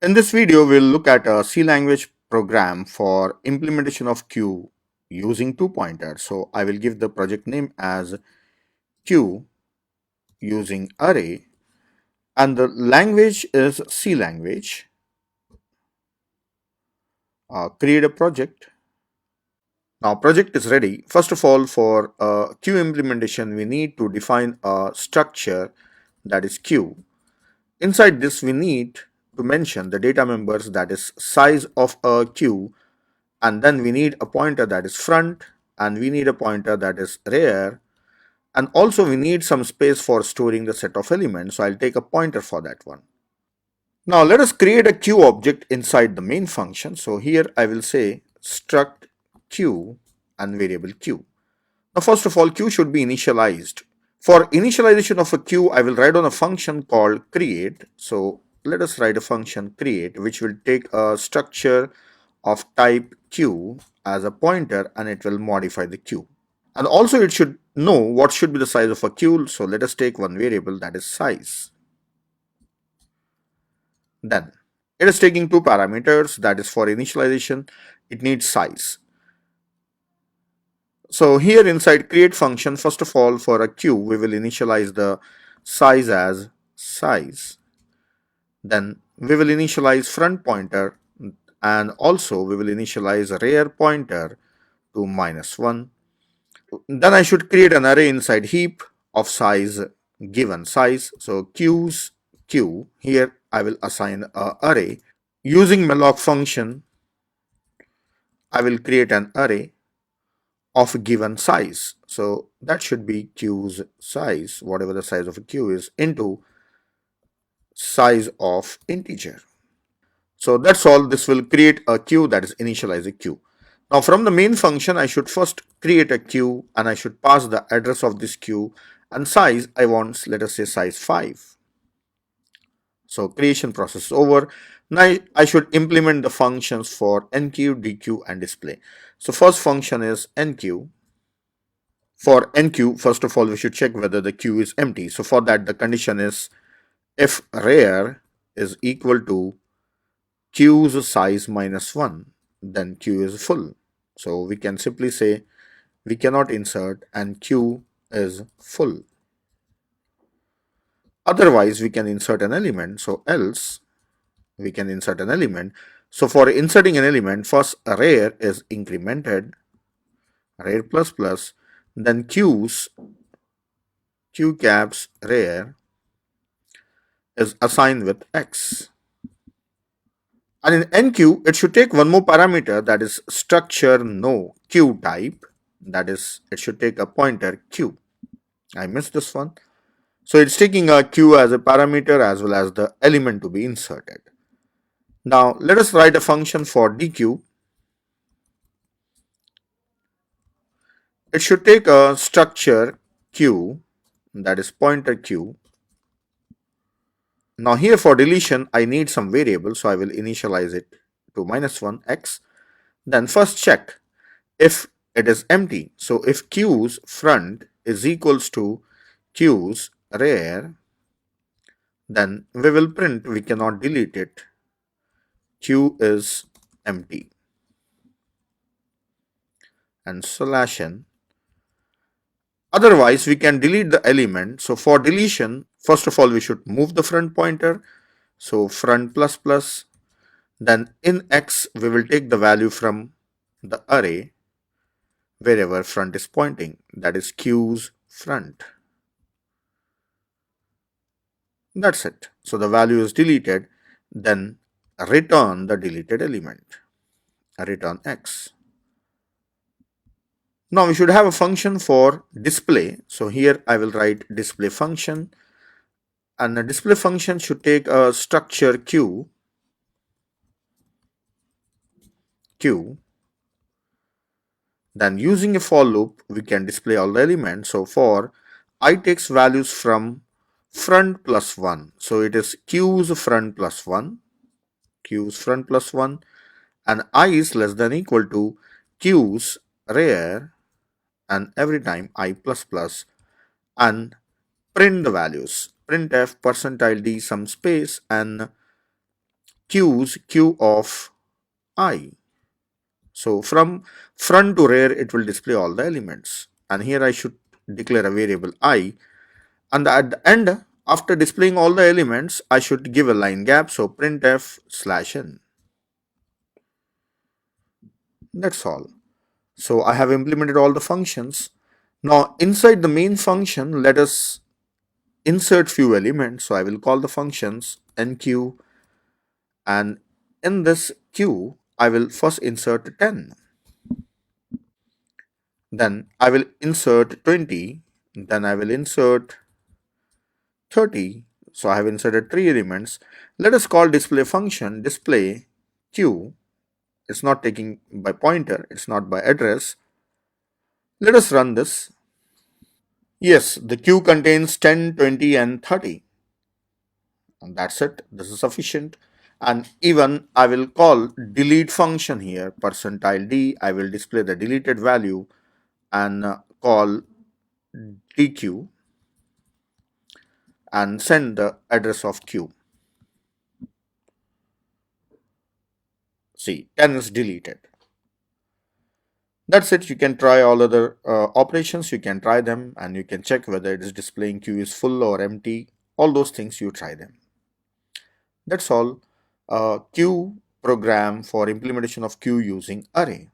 In this video, we'll look at a C language program for implementation of queue using two pointers. So I will give the project name as queue using array, and the language is C language. Create a project. Now project is ready. First of all, for queue implementation, we need to define a structure that is queue. Inside this, we need to mention the data members, that is size of a queue, and then we need a pointer that is front, and we need a pointer that is rear, and also we need some space for storing the set of elements, so I'll take a pointer for that one. Now let us create a queue object inside the main function. So here I will say struct queue and variable queue. Now first of all, queue should be initialized. For initialization of a queue, I will write on a function called create. So let us write a function create, which will take a structure of type queue as a pointer, and it will modify the queue. And also it should know what should be the size of a queue. So let us take one variable, that is size. Then it is taking two parameters, that is for initialization, it needs size. So here inside create function, first of all, for a queue, we will initialize the size as size. Then we will initialize front pointer, and also we will initialize rear pointer to -1. Then I should create an array inside heap of size given size. So queues queue, here I will assign a array. Using malloc function, I will create an array of given size. So that should be queue's size, whatever the size of a queue is, into size of integer. So that's all. This will create a queue, that is initialize a queue. Now from the main function, I should first create a queue, and I should pass the address of this queue, and size I want, let us say size 5. So creation process is over. Now I should implement the functions for enqueue, dequeue, and display. So first function is enqueue. For enqueue, first of all, we should check whether the queue is empty. So for that, the condition is if rear is equal to queue's size -1, then queue is full. So we can simply say we cannot insert and queue is full. Otherwise, we can insert an element. So else we can insert an element. So for inserting an element, first rear is incremented, rear plus plus, then queues, queue caps rear is assigned with x. And in enqueue, it should take one more parameter, that is structure no queue type. That is, it should take a pointer queue. I missed this one. So it's taking a queue as a parameter as well as the element to be inserted. Now let us write a function for dequeue. It should take a structure queue, that is pointer queue. Now here for deletion, I need some variable, so I will initialize it to -1 x. Then first check if it is empty. So if queue's front is equals to queue's rear, then we will print we cannot delete it. Queue is empty. And /n. Otherwise, we can delete the element. So for deletion, first of all, we should move the front pointer. So front plus plus. Then in x, we will take the value from the array wherever front is pointing. That is queue's front. That's it. So the value is deleted. Then return the deleted element. Return x. Now we should have a function for display. So here I will write display function, and the display function should take a structure queue. Then using a for loop, we can display all the elements. So for I takes values from front plus 1. So it is queue's front plus 1. Queue's front plus 1. And I is less than equal to queue's rear, and every time I plus plus, and print the values. Printf %d some space and queue's queue of I. So from front to rear, it will display all the elements. And here I should declare a variable I. And at the end, after displaying all the elements, I should give a line gap. So printf/n. That's all. So I have implemented all the functions. Now inside the main function, let us insert few elements. So I will call the functions enqueue, and in this queue, I will first insert 10. Then I will insert 20. Then I will insert 30. So I have inserted three elements. Let us call display function display queue. It's not taking by pointer, it's not by address. Let us run this. Yes, the queue contains 10, 20, and 30. And that's it. This is sufficient. And even I will call delete function here, percentile %d. I will display the deleted value and call dq and send the address of queue. See, 10 is deleted. That's it. You can try all other operations. You can try them and you can check whether it is displaying queue is full or empty. All those things you try them. That's all. Queue program for implementation of queue using array.